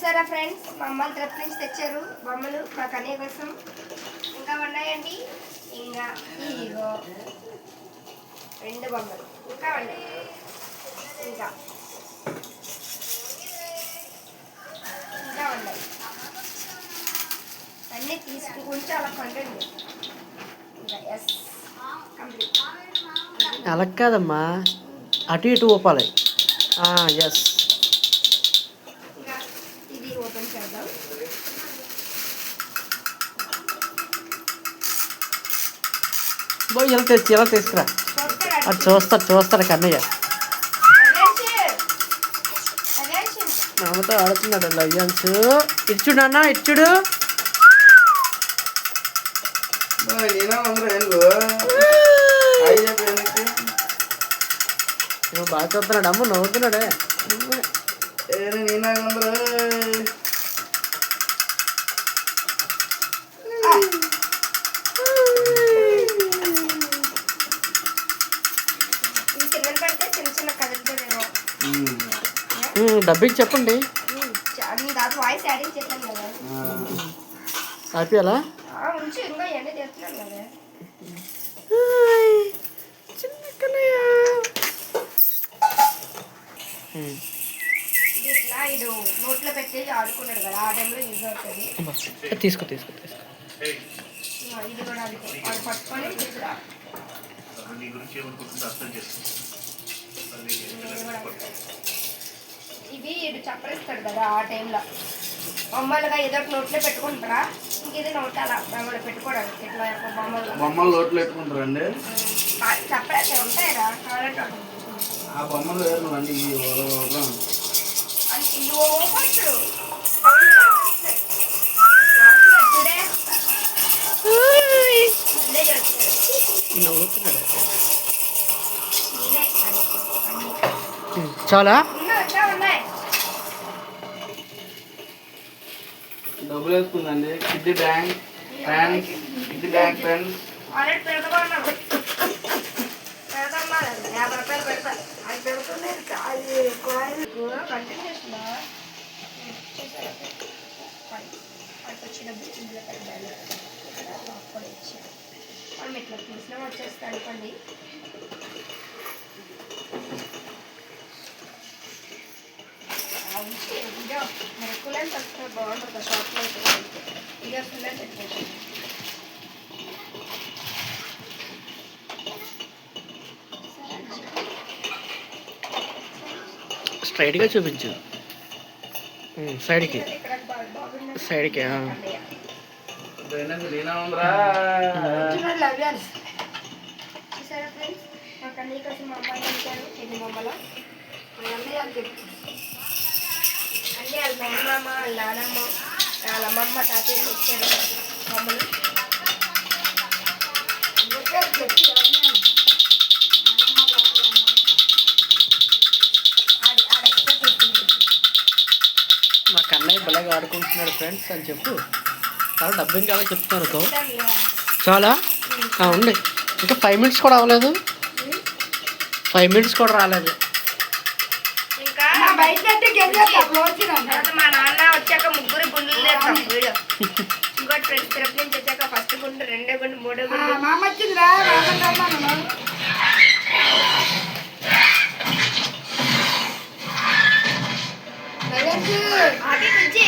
చూసారా ఫ్రెండ్స్, మా అమ్మాయిల తరపు నుంచి తెచ్చారు బొమ్మలు మా కన్నయ్య కోసం. ఇంకా ఉన్నాయండి, ఇంకా ఇగో 2 బొమ్మలు ఇంకా ఉన్నాయి. ఇంకా ఉన్నాయి అన్నీ తీసుకుంటే అలా కంటెంట్. ఇంకా ఎస్ కంప్లీట్. అలా కాదమ్మా, అటు ఇటు ఊపాలి. ఎస్. ఇంకా ఇది ఓపెన్ చేద్దాం. ఇలా తీసుకురా. అది చూస్తాడు కన్నయ్య. మామతో ఆడుతున్నాడు లయన్స్. ఇచ్చుడు అన్న, ఇచ్చుడు. నువ్వు బాగా చూస్తున్నాడు. అమ్మ నవ్వుతున్నాడే. డబ్బింగ్ చెప్పండి. వాయిస్ యాడింగ్ చెప్పాను కదా. ఆపియాలా? ఉంచి ఇంకా ఎండ చేస్తున్నాను కదా. ఇట్లా ఇది నోట్లో పెట్టేసి ఆడుకున్నాడు కదా, ఆ టైంలో యూజ్ అవుతుంది. తీసుకో. ఇది కూడా అది పట్టుకొని తీసుకురా. ఇవి ఇటు చప్పరిస్తాడు కదా, ఆ టైంలో బొమ్మలుగా ఏదో ఒకటి నోట్లో పెట్టుకుంటారా. ఇంక ఇది నోట్ అలా బొమ్మలు పెట్టుకోవడానికి ఇట్లా బొమ్మలు నోట్లో పెట్టుకుంటారండి. చప్పరేసి ఉంటాయిరా కావాలంటే ఆ బొమ్మలు వేరు అండి. చాలా డబ్బులు వేసుకుందండి. Kiddy bank friends. మనం ఇట్లా తీసినా వచ్చేస్తా అనుకోండి. కులెన్స్ వస్తే బాగుంటుంది షాప్లో. ఇక కులెన్స్ పెట్టేసి స్ట్రైట్గా చూపించు. సైడ్కి. చూసారా ఫ్రెండ్స్, మా కన్నయ్య కోసం మా అమ్మాయి వచ్చారు. ఎన్ని బొమ్మలు అన్నీ వాళ్ళ మేనమామ, వాళ్ళ నానమ్మ, వాళ్ళ అమ్మమ్మ, తాతయ్య వచ్చారు బొమ్మలు. మా కన్నయ్య బలగా ఆడుకుంటున్నాడు ఫ్రెండ్స్ అని చెప్పు. చాలా డబ్బింగ్ కావాలి చెప్తున్నారు. చాలా ఉండి. ఇంకా 5 minutes కూడా అవ్వలేదు. 5 minutes కూడా రాలేదు. ఇంకా మా నాన్న వచ్చాక 3 గుండెలు లేస్తాం. ఇంకోటి ఫ్రెండ్స్ తరపు నుంచి వచ్చాక ఫస్ట్ గుండు, 2వ గుండు, 3వ గుండు. అది నుంచి